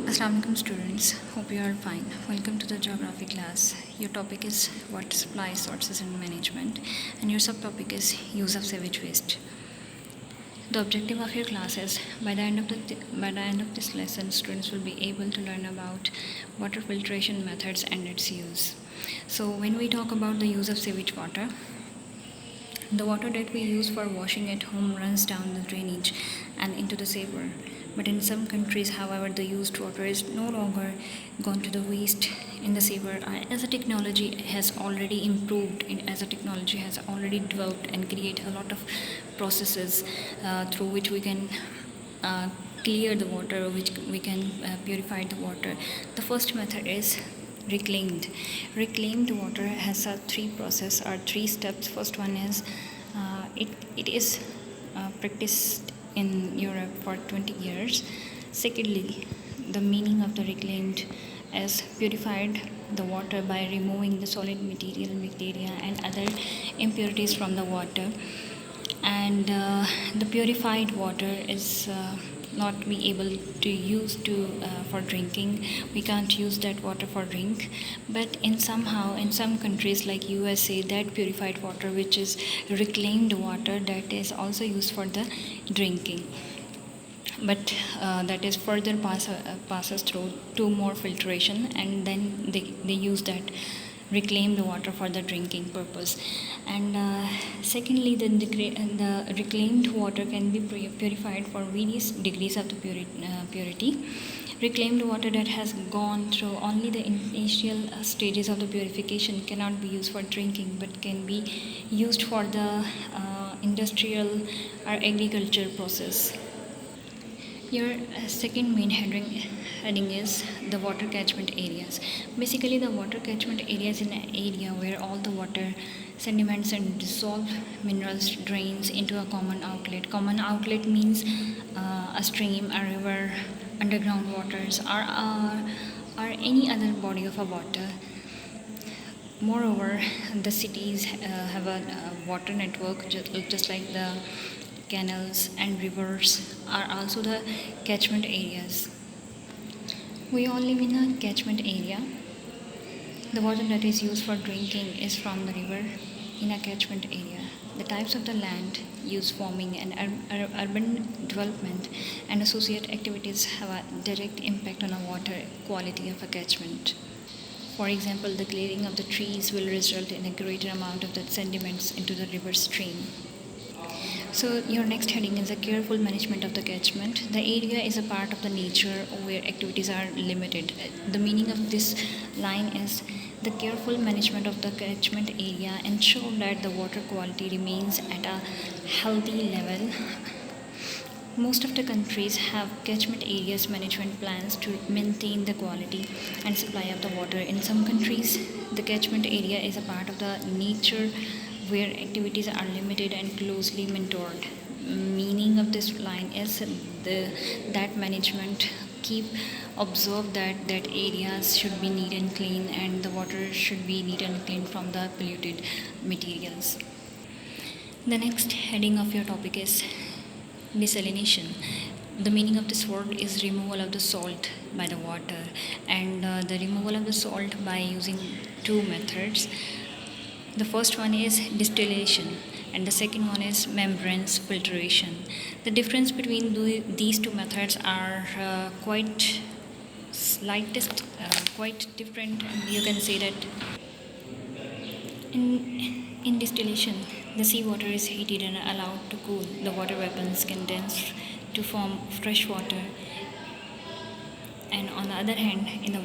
Assalamu alaikum students, hope you are fine. Welcome to the geography class. Your topic is water supply, sources and management, and your subtopic is use of sewage waste. The objective of your class is by the end of this lesson, students will be able to learn about water filtration methods and its use. So when we talk about the use of sewage water, the water that we use for washing at home runs down the drainage and into the sewer. But in some countries, however, the used water is no longer gone to the waste in the sewer. As the technology has already improved, as the technology has already developed and create a lot of processes through which we can clear the water, which we can purify the water. The first method is reclaimed water has a three steps. First one is it is practiced in Europe for 20 years. Secondly, the meaning of the reclaimed is purified the water by removing the solid material, bacteria and other impurities from the water, and the purified water is not be able to use for drinking. We can't use that water for drink, but in some countries like USA, that purified water, which is reclaimed water, that is also used for the drinking, but that is further passes through two more filtration, and then they use that reclaimed water for the drinking purpose. And secondly, the reclaimed water can be purified for various degrees of the purity. Reclaimed water that has gone through only the initial stages of the purification cannot be used for drinking, but can be used for the industrial or agriculture process. Your second main heading is the water catchment areas. Basically, the water catchment area is an area where all the water, sediments and dissolved minerals drains into a common outlet. Common outlet means a stream, a river, underground waters, or any other body of a water. Moreover, the cities have a water network, just like the canals and rivers are also the catchment areas. We all live in a catchment area. The water that is used for drinking is from the river in a catchment area. The types of the land use, farming and urban development and associated activities have a direct impact on the water quality of a catchment. For example, the clearing of the trees will result in a greater amount of the sediments into the river stream. So your next heading is a careful management of the catchment. The area is a part of the nature where activities are limited. The meaning of this line is the careful management of the catchment area ensure that the water quality remains at a healthy level. Most of the countries have catchment areas management plans to maintain the quality and supply of the water. In some countries, the catchment area is a part of the nature where activities are limited and closely monitored. Meaning of this line is that management keep observe that areas should be neat and clean, and the water should be neat and clean from the polluted materials. The next heading of your topic is desalination. The meaning of this word is removal of the salt by the water, and the removal of the salt by using two methods. The first one is distillation, and the second one is membranes filtration. The difference between these two methods are quite different, and you can say that in distillation, the seawater is heated and allowed to cool. The water vapors condense to form fresh water. And on the other hand, in the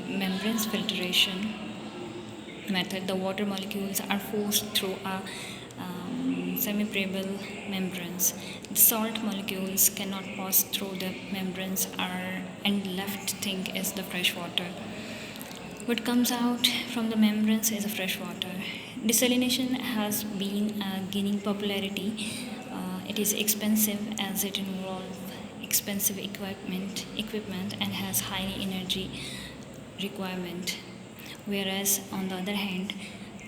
membranes filtration method, the water molecules are forced through a semi-permeable membranes. The salt molecules cannot pass through the membranes and left thing is the fresh water. What comes out from the membranes is a fresh water. Desalination has been gaining popularity. It is expensive as it involves expensive equipment and has high energy requirement. Whereas on the other hand,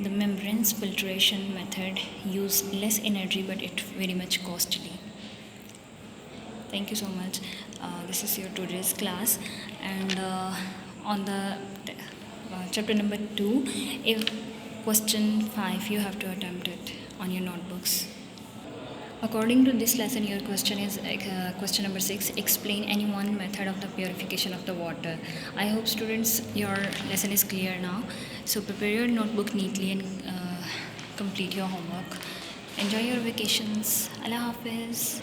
the membranes filtration method use less energy, but it very much costly. Thank you so much. This is your today's class, and on the chapter number 2, if question 5, you have to attempt it on your notebooks. According to this lesson, your question is question number 6. Explain any one method of the purification of the water. I hope students your lesson is clear now. So prepare your notebook neatly and complete your homework. Enjoy your vacations. Allah Hafiz.